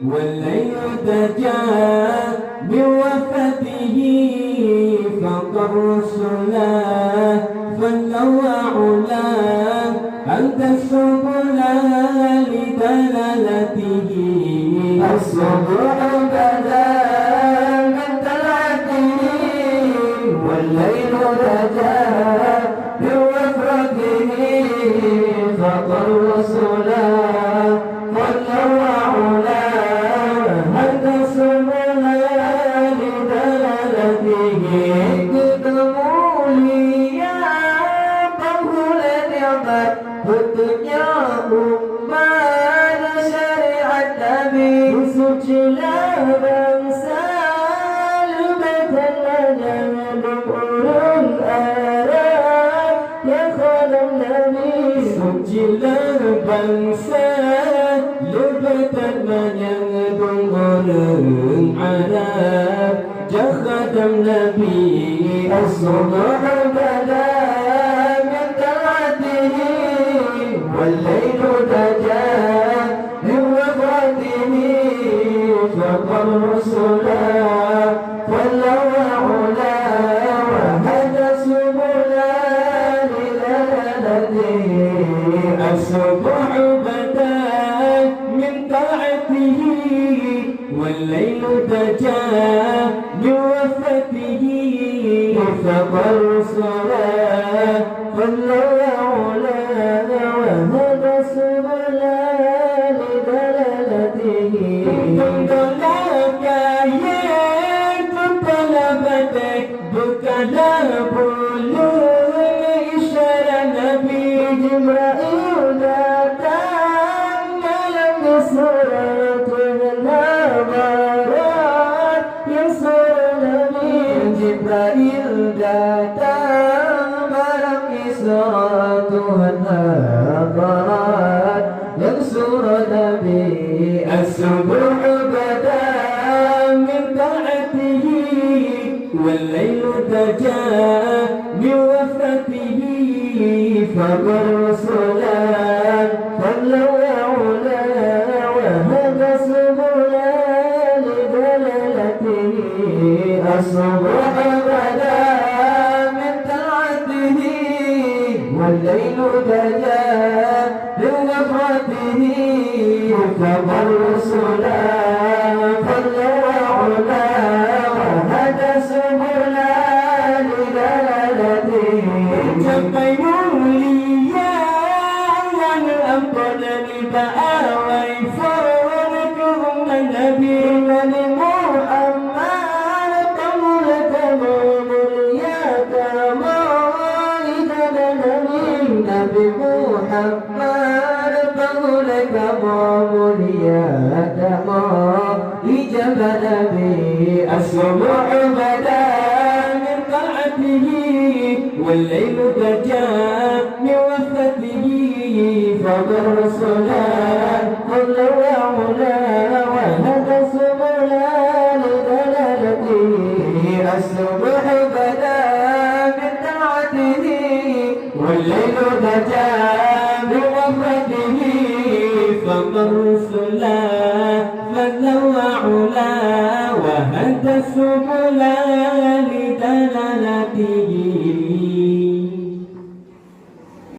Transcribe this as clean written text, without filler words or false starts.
والليل دجى بوفاته فوق الرسلا فالنوى علا أنت السبل لدلالته الصبح بدا من طلعته والليل دجى بوفاته فوق الرسلا فالنوى علا أنت السبل لدلالته قدموا لي يا قبول النعمة bentuknya umat syariat Nabi sucilah bangsa lubetannya urun Arab ya khalam Nabi sucilah bangsa lubetannya urun Arab ya khalam Nabi as-subh bada والليل دجى من وفاته فوق الرسلا واللوى علا وهدى سبلا لدلالته الصبح بدا من طاعته والليل دجى من وفاته فوق الرسلا واللوى علا وهدى سبلا لدلالته تنطلق آيات طلبتك بكلا بلوغ إشارة نبي جبرائيل datang dalam surat al-Nabarat yang surah Nabi Jibril datang malam Isra Tuhan Nabarat yang surah Nabi as-subh bada min ta'atihi والليل دجى بوفاته فالرسلا فاللوى علا وهدى سبلا لدلالته الصبح بدا من طاعته والليل دجى بوفاته فالرسلا فاللوى علا وهدى سبلا لدلالته sampai mulia yang ampun ba'awai furkum Nabi Muhammad kamu mulia kamu idana Nabi Muhammad kamu mulia kamu ijabah Nabi as-subh bada min ta'atihi والليل دجى من وفاته فوق الرسلا واللوى علا وهدى سبلا لدلالته الصبح بدا من طاعته والليل دجى من وفاته فوق الرسلا فاللوى علا وهدى سبلا لدلالته